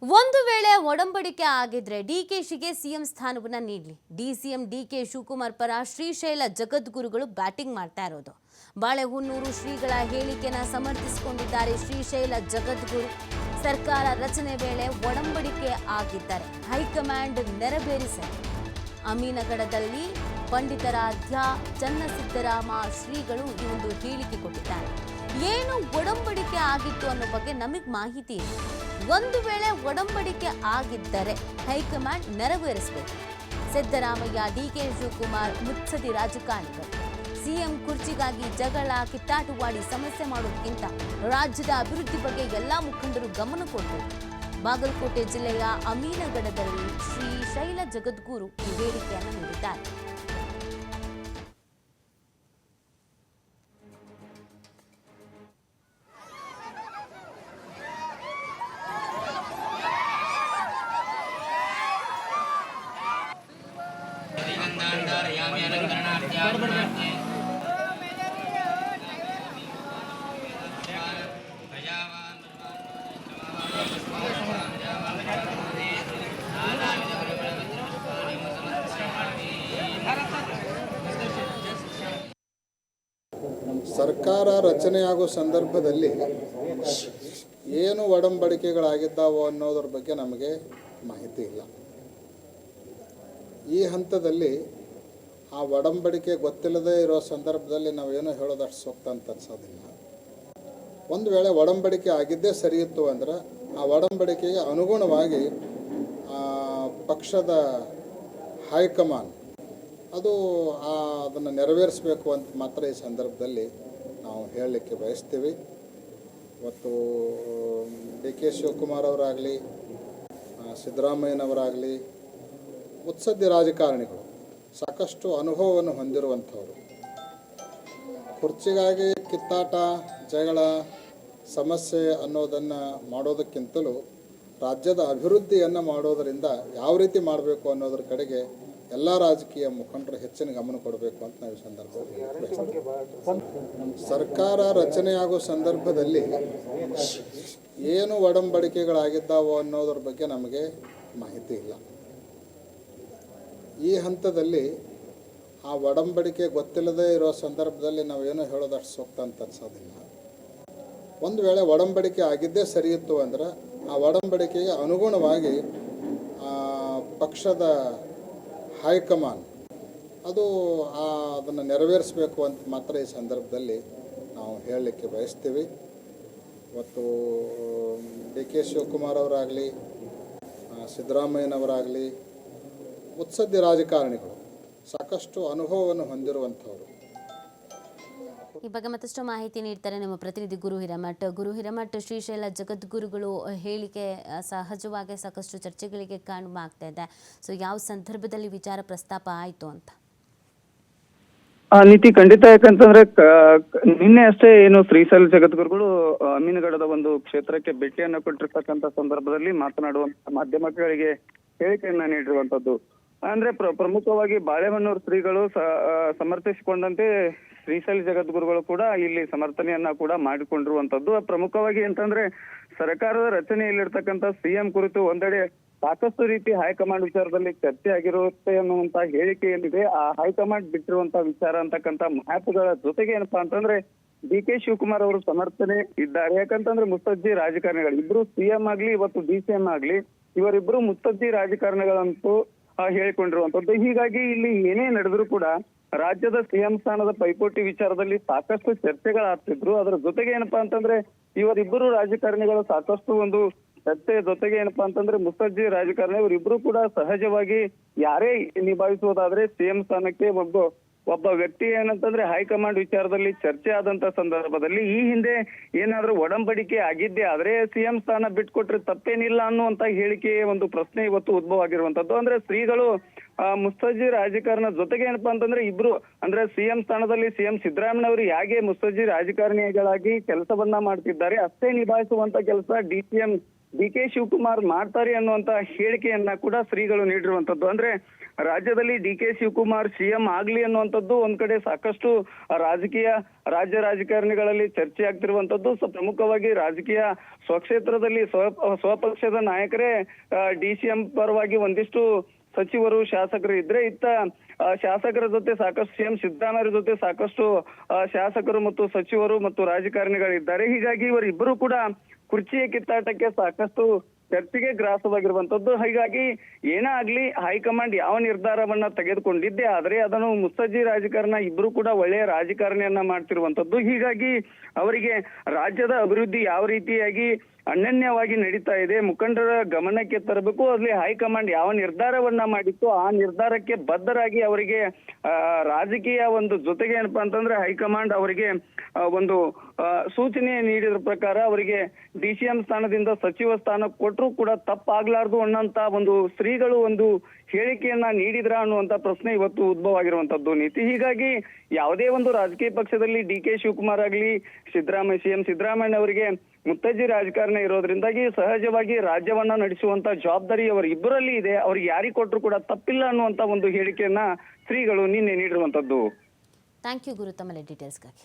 ಒಂದು ವೇಳೆ ಒಡಂಬಡಿಕೆ ಆಗಿದ್ರೆ ಡಿಕೆಶಿಗೆ ಸಿಎಂ ಸ್ಥಾನವನ್ನ ನೀಡಲಿ. ಡಿಸಿಎಂ ಡಿಕೆ ಶಿವಕುಮಾರ್ ಪರ ಶ್ರೀಶೈಲ ಜಗದ್ಗುರುಗಳು ಬ್ಯಾಟಿಂಗ್ ಮಾಡ್ತಾ ಇರೋದು. ಬಾಳೆಹೊನ್ನೂರು ಶ್ರೀಗಳ ಹೇಳಿಕೆನ ಸಮರ್ಥಿಸಿಕೊಂಡಿದ್ದಾರೆ ಶ್ರೀಶೈಲ ಜಗದ್ಗುರು. ಸರ್ಕಾರ ರಚನೆ ವೇಳೆ ಒಡಂಬಡಿಕೆ ಆಗಿದ್ದರೆ ಹೈಕಮಾಂಡ್ ನೆರವೇರಿಸಲಿ. ಅಮೀನಗಡದಲ್ಲಿ ಪಂಡಿತಾರಾಧ್ಯ ಚನ್ನಸಿದ್ದರಾಮ ಶ್ರೀಗಳು ಈ ಒಂದು ಹೇಳಿಕೆ ಕೊಟ್ಟಿದ್ದಾರೆ. ಏನು ಒಡಂಬಡಿಕೆ ಆಗಿತ್ತು ಅನ್ನೋ ಬಗ್ಗೆ ನಮಗೆ ಮಾಹಿತಿ ಇದೆ. ಒಂದು ವೇಳೆ ಒಡಂಬಡಿಕೆ ಆಗಿದ್ದರೆ ಹೈಕಮಾಂಡ್ ನೆರವೇರಿಸಬೇಕು. ಸಿದ್ದರಾಮಯ್ಯ, ಡಿಕೆ ಶಿವಕುಮಾರ್ ಮುತ್ಸದಿ ರಾಜಕಾರಣಿಗಳು. ಸಿಎಂ ಕುರ್ಚಿಗಾಗಿ ಜಗಳ, ಕಿತ್ತಾಟವಾಡಿ ಸಮಸ್ಯೆ ಮಾಡೋದಕ್ಕಿಂತ ರಾಜ್ಯದ ಅಭಿವೃದ್ಧಿ ಬಗ್ಗೆ ಎಲ್ಲಾ ಮುಖಂಡರು ಗಮನ ಕೊಡಬೇಕು. ಬಾಗಲಕೋಟೆ ಜಿಲ್ಲೆಯ ಅಮೀನಗಡದಲ್ಲಿ ಶ್ರೀಶೈಲ ಜಗದ್ಗುರು ಈ ಹೇಳಿಕೆಯನ್ನು ನೀಡಿದ್ದಾರೆ. ಸರ್ಕಾರ ರಚನೆಯಾಗುವ ಸಂದರ್ಭದಲ್ಲಿ ಏನು ಒಡಂಬಡಿಕೆಗಳಾಗಿದ್ದಾವೋ ಅನ್ನೋದ್ರ ಬಗ್ಗೆ ನಮಗೆ ಮಾಹಿತಿ ಇಲ್ಲ. ಈ ಹಂತದಲ್ಲಿ ಆ ಒಡಂಬಡಿಕೆ ಗೊತ್ತಿಲ್ಲದೆ ಇರೋ ಸಂದರ್ಭದಲ್ಲಿ ನಾವೇನು ಹೇಳೋದಷ್ಟು ಸೂಕ್ತ ಅಂತ ಅನ್ಸೋದಿಲ್ಲ. ಒಂದು ವೇಳೆ ಒಡಂಬಡಿಕೆ ಆಗಿದ್ದೇ ಸರಿ ಇತ್ತು ಅಂದರೆ ಆ ಒಡಂಬಡಿಕೆಗೆ ಅನುಗುಣವಾಗಿ ಪಕ್ಷದ ಹೈಕಮಾಂಡ್ ಅದನ್ನು ನೆರವೇರಿಸಬೇಕು ಅಂತ ಮಾತ್ರ ಈ ಸಂದರ್ಭದಲ್ಲಿ ನಾವು ಹೇಳಲಿಕ್ಕೆ ಬಯಸ್ತೀವಿ. ಇವತ್ತು ಡಿ ಕೆ ಶಿವಕುಮಾರ್ ಅವರಾಗಲಿ, ಸಿದ್ದರಾಮಯ್ಯನವರಾಗಲಿ ಮುತ್ಸದ್ದಿ ರಾಜಕಾರಣಿಗಳು, ಸಾಕಷ್ಟು ಅನುಭವವನ್ನು ಹೊಂದಿರುವಂಥವರು. ಕುರ್ಚಿಗಾಗಿ ಕಿತ್ತಾಟ, ಜಗಳ, ಸಮಸ್ಯೆ ಅನ್ನೋದನ್ನು ಮಾಡೋದಕ್ಕಿಂತಲೂ ರಾಜ್ಯದ ಅಭಿವೃದ್ಧಿಯನ್ನು ಮಾಡೋದರಿಂದ ಯಾವ ರೀತಿ ಮಾಡಬೇಕು ಅನ್ನೋದ್ರ ಕಡೆಗೆ ಎಲ್ಲ ರಾಜಕೀಯ ಮುಖಂಡರು ಹೆಚ್ಚಿನ ಗಮನ ಕೊಡಬೇಕು ಅಂತ ನಾವು ಈ ಸಂದರ್ಭದಲ್ಲಿ ಸರ್ಕಾರ ರಚನೆಯಾಗುವ ಸಂದರ್ಭದಲ್ಲಿ ಏನು ಒಡಂಬಡಿಕೆಗಳಾಗಿದ್ದಾವೋ ಅನ್ನೋದ್ರ ಬಗ್ಗೆ ನಮಗೆ ಮಾಹಿತಿ ಇಲ್ಲ. ಈ ಹಂತದಲ್ಲಿ ಆ ಒಡಂಬಡಿಕೆ ಗೊತ್ತಿಲ್ಲದೆ ಇರೋ ಸಂದರ್ಭದಲ್ಲಿ ನಾವೇನು ಹೇಳೋದಷ್ಟು ಸೂಕ್ತ ಅಂತ ಅನ್ಸೋದಿಲ್ಲ. ಒಂದು ವೇಳೆ ಒಡಂಬಡಿಕೆ ಆಗಿದ್ದೇ ಸರಿ ಇತ್ತು ಅಂದರೆ ಆ ಒಡಂಬಡಿಕೆಗೆ ಅನುಗುಣವಾಗಿ ಪಕ್ಷದ ಹೈಕಮಾಂಡ್ ಅದನ್ನು ನೆರವೇರಿಸಬೇಕು ಅಂತ ಮಾತ್ರ ಈ ಸಂದರ್ಭದಲ್ಲಿ ನಾವು ಹೇಳಲಿಕ್ಕೆ ಬಯಸ್ತೀವಿ. ಇವತ್ತು ಡಿ ಕೆ ಶಿವಕುಮಾರ್ ಅವರಾಗಲಿ, ಸಿದ್ದರಾಮಯ್ಯನವರಾಗಲಿ ಮುತ್ಸದ್ದಿ ರಾಜಕಾರಣಿಗಳು, ಸಾಕಷ್ಟು ಅನುಭವವನ್ನು ಹೊಂದಿರುವಂಥವರು. ಈ ಬಗ್ಗೆ ಮತ್ತಷ್ಟು ಮಾಹಿತಿ ನೀಡ್ತಾರೆ ನಮ್ಮ ಪ್ರತಿನಿಧಿ ಗುರು ಹಿರೇಮಠ್. ಶ್ರೀಶೈಲ ಜಗದ್ಗುರುಗಳು ಹೇಳಿಕೆ ಸಹಜವಾಗಿ ಸಾಕಷ್ಟು ಚರ್ಚೆಗಳಿಗೆ ಕಾರಣ ಆಗ್ತಾ ಇದೆ. ಸೊ ಯಾವ ಸಂದರ್ಭದಲ್ಲಿ ವಿಚಾರ ಪ್ರಸ್ತಾಪ ಆಯಿತು ಅಂತ? ನೀತಿ ಖಂಡಿತ. ಯಾಕಂತಂದ್ರೆ ನಿನ್ನೆ ಅಷ್ಟೇ ಏನು ಶ್ರೀಶೈಲ ಜಗದ್ಗುರುಗಳು ಅಮೀನಗಡದ ಒಂದು ಕ್ಷೇತ್ರಕ್ಕೆ ಭೇಟಿಯನ್ನು ಕೊಟ್ಟಿರ್ತಕ್ಕಂಥ ಸಂದರ್ಭದಲ್ಲಿ ಮಾತನಾಡುವಂತ ಮಾಧ್ಯಮಗಳಿಗೆ ಹೇಳಿಕೆಯನ್ನ ನೀಡಿರುವಂತದ್ದು. ಅಂದ್ರೆ ಪ್ರಮುಖವಾಗಿ ಬಾಳೆಹೊನ್ನೂರು ಶ್ರೀಗಳು ಸಮರ್ಥಿಸಿಕೊಂಡಂತೆ ಶ್ರೀಶೈಲ ಜಗದ್ಗುರುಗಳು ಕೂಡ ಇಲ್ಲಿ ಸಮರ್ಥನೆಯನ್ನ ಕೂಡ ಮಾಡಿಕೊಂಡಿರುವಂತದ್ದು. ಪ್ರಮುಖವಾಗಿ ಅಂತಂದ್ರೆ ಸರ್ಕಾರದ ರಚನೆಯಲ್ಲಿರ್ತಕ್ಕಂಥ ಸಿಎಂ ಕುರಿತು ಒಂದೆಡೆ ಸಾಕಷ್ಟು ರೀತಿ ಹೈಕಮಾಂಡ್ ವಿಚಾರದಲ್ಲಿ ಚರ್ಚೆ ಆಗಿರುತ್ತೆ ಅನ್ನುವಂತ ಹೇಳಿಕೆ ಏನಿದೆ, ಆ ಹೈಕಮಾಂಡ್ ಬಿಟ್ಟಿರುವಂತ ವಿಚಾರ ಅಂತಕ್ಕಂಥ ಮಾತುಗಳ ಜೊತೆಗೆ ಏನಪ್ಪಾ ಅಂತಂದ್ರೆ ಡಿ ಕೆ ಶಿವಕುಮಾರ್ ಅವರು ಸಮರ್ಥನೆ ಇದ್ದಾರೆ. ಯಾಕಂತಂದ್ರೆ ಮುತ್ಸದ್ದಿ ರಾಜಕಾರಣಿಗಳು ಇಬ್ರು ಸಿಎಂ ಆಗ್ಲಿ ಇವತ್ತು ಡಿಸಿಎಂ ಆಗ್ಲಿ ಇವರಿಬ್ರು ಮುತ್ಸದ್ದಿ ರಾಜಕಾರಣಿಗಳಂತೂ ಹೇಳಿಕೊಂಡಿರುವಂತದ್ದು. ಹೀಗಾಗಿ ಇಲ್ಲಿ ಏನೇ ನಡೆದ್ರು ಕೂಡ ರಾಜ್ಯದ ಸಿಎಂ ಸ್ಥಾನದ ಪೈಪೋಟಿ ವಿಚಾರದಲ್ಲಿ ಸಾಕಷ್ಟು ಚರ್ಚೆಗಳಾಗ್ತಿದ್ರು. ಅದರ ಜೊತೆಗೆ ಏನಪ್ಪಾ ಅಂತಂದ್ರೆ ಇವರಿಬ್ಬರು ರಾಜಕಾರಣಿಗಳು ಸಾಕಷ್ಟು ಒಂದು ಚರ್ಚೆಯ ಜೊತೆಗೆ ಏನಪ್ಪಾ ಅಂತಂದ್ರೆ ಮುತ್ಸದ್ದಿ ರಾಜಕಾರಣಿ ಇವರಿಬ್ರು ಕೂಡ ಸಹಜವಾಗಿ ಯಾರೇ ನಿಭಾಯಿಸುವುದಾದ್ರೆ ಸಿಎಂ ಸ್ಥಾನಕ್ಕೆ ಒಬ್ಬ ವ್ಯಕ್ತಿ ಏನಂತಂದ್ರೆ ಹೈಕಮಾಂಡ್ ವಿಚಾರದಲ್ಲಿ ಚರ್ಚೆ ಆದಂತ ಸಂದರ್ಭದಲ್ಲಿ ಈ ಹಿಂದೆ ಏನಾದ್ರೂ ಒಡಂಬಡಿಕೆ ಆಗಿದ್ದೇ ಆದ್ರೆ ಸಿಎಂ ಸ್ಥಾನ ಬಿಟ್ಕೊಟ್ರೆ ತಪ್ಪೇನಿಲ್ಲ ಅನ್ನುವಂತ ಹೇಳಿಕೆ ಒಂದು ಪ್ರಶ್ನೆ ಇವತ್ತು ಉದ್ಭವ ಆಗಿರುವಂತದ್ದು. ಅಂದ್ರೆ ಶ್ರೀಗಳು ಮುತ್ಸದ್ದಿ ರಾಜಕಾರಣ ಜೊತೆಗೆ ಏನಪ್ಪಾ ಅಂತಂದ್ರೆ ಇಬ್ರು ಅಂದ್ರೆ ಸಿಎಂ ಸ್ಥಾನದಲ್ಲಿ ಸಿಎಂ ಸಿದ್ದರಾಮಯ್ಯನವರು ಹೇಗೆ ಮುತ್ಸದ್ದಿ ರಾಜಕಾರಣಿಗಳಾಗಿ ಕೆಲಸವನ್ನ ಮಾಡ್ತಿದ್ದಾರೆ ಅಷ್ಟೇ ನಿಭಾಯಿಸುವಂತ ಕೆಲಸ ಡಿಸಿಎಂ ಡಿ ಕೆ ಶಿವಕುಮಾರ್ ಮಾಡ್ತಾರೆ ಅನ್ನುವಂತ ಹೇಳಿಕೆಯನ್ನ ಕೂಡ ಶ್ರೀಗಳು ನೀಡಿರುವಂತದ್ದು. ಅಂದ್ರೆ ರಾಜ್ಯದಲ್ಲಿ ಡಿ ಕೆ ಶಿವಕುಮಾರ್ ಸಿಎಂ ಆಗ್ಲಿ ಅನ್ನುವಂಥದ್ದು ಒಂದ್ ಕಡೆ ಸಾಕಷ್ಟು ರಾಜ್ಯ ರಾಜಕಾರಣಿಗಳಲ್ಲಿ ಚರ್ಚೆ ಆಗ್ತಿರುವಂತದ್ದು. ಪ್ರಮುಖವಾಗಿ ರಾಜಕೀಯ ಸ್ವಕ್ಷೇತ್ರದಲ್ಲಿ ಸ್ವಪಕ್ಷದ ನಾಯಕರೇ DCM ಪರವಾಗಿ ಒಂದಿಷ್ಟು ಸಚಿವರು ಶಾಸಕರು ಇದ್ರೆ, ಇತ್ತ ಶಾಸಕರ ಜೊತೆ ಸಾಕಷ್ಟು ಸಿಎಂ ಸಿದ್ದರಾಮಯ್ಯ ಜೊತೆ ಸಾಕಷ್ಟು ಶಾಸಕರು ಮತ್ತು ಸಚಿವರು ಮತ್ತು ರಾಜಕಾರಣಿಗಳಿದ್ದಾರೆ. ಹೀಗಾಗಿ ಇವರಿಬ್ಬರು ಕೂಡ ಕುರ್ಚಿಯ ಕಿತ್ತಾಟಕ್ಕೆ ಸಾಕಷ್ಟು ಚರ್ಚೆಗೆ ಗ್ರಾಸವಾಗಿರುವಂತದ್ದು. ಹೀಗಾಗಿ ಏನೇ ಆಗ್ಲಿ ಹೈಕಮಾಂಡ್ ಯಾವ ನಿರ್ಧಾರವನ್ನ ತೆಗೆದುಕೊಂಡಿದ್ದೆ ಆದ್ರೆ ಅದನ್ನು ಮುಸ್ಸಜ್ಜಿ ರಾಜಕಾರಣ ಇಬ್ರು ಕೂಡ ಒಳ್ಳೆಯ ರಾಜಕಾರಣಿಯನ್ನ ಮಾಡ್ತಿರುವಂತದ್ದು. ಹೀಗಾಗಿ ಅವರಿಗೆ ರಾಜ್ಯದ ಅಭಿವೃದ್ಧಿ ಯಾವ ರೀತಿಯಾಗಿ ಅನನ್ಯವಾಗಿ ನಡೀತಾ ಇದೆ ಮುಖಂಡರ ಗಮನಕ್ಕೆ ತರಬೇಕು. ಅಲ್ಲಿ ಹೈಕಮಾಂಡ್ ಯಾವ ನಿರ್ಧಾರವನ್ನ ಮಾಡಿತ್ತು ಆ ನಿರ್ಧಾರಕ್ಕೆ ಬದ್ಧರಾಗಿ ಅವರಿಗೆ ರಾಜಕೀಯ ಒಂದು ಜೊತೆಗೆ ಏನಪ್ಪಾ ಅಂತಂದ್ರೆ ಹೈಕಮಾಂಡ್ ಅವರಿಗೆ ಒಂದು ಸೂಚನೆ ನೀಡಿದ ಪ್ರಕಾರ ಅವರಿಗೆ DCM ಸ್ಥಾನದಿಂದ ಸಚಿವ ಸ್ಥಾನ ಕೊಟ್ಟರು ಕೂಡ ತಪ್ಪಾಗ್ಲಾರ್ದು ಅನ್ನೋಂತ ಒಂದು ಶ್ರೀಗಳು ಒಂದು ಹೇಳಿಕೆಯನ್ನ ನೀಡಿದ್ರ ಅನ್ನುವಂತ ಪ್ರಶ್ನೆ ಇವತ್ತು ಉದ್ಭವ ಆಗಿರುವಂತದ್ದು ನೀತಿ. ಹೀಗಾಗಿ ಯಾವುದೇ ಒಂದು ರಾಜಕೀಯ ಪಕ್ಷದಲ್ಲಿ DK ಶಿವಕುಮಾರ್ ಆಗ್ಲಿ ಸಿಎಂ ಸಿದ್ದರಾಮಯ್ಯ ಅವರಿಗೆ ಮುತ್ತಜ್ಜಿ ರಾಜಕಾರಣ ಇರೋದ್ರಿಂದಾಗಿ ಸಹಜವಾಗಿ ರಾಜ್ಯವನ್ನ ನಡೆಸುವಂತ ಜವಾಬ್ದಾರಿ ಅವರಿಬ್ಬರಲ್ಲಿ ಇದೆ. ಅವ್ರಿಗೆ ಯಾರಿಗೆ ಕೊಟ್ಟರು ಕೂಡ ತಪ್ಪಿಲ್ಲ ಅನ್ನುವಂತ ಒಂದು ಹೇಳಿಕೆಯನ್ನ ಶ್ರೀಗಳು ನಿನ್ನೆ ನೀಡಿರುವಂತದ್ದು. ಥ್ಯಾಂಕ್ ಯು ಗುರು, ತಮ್ಮ ಡೀಟೇಲ್ಸ್ಗಾಗಿ.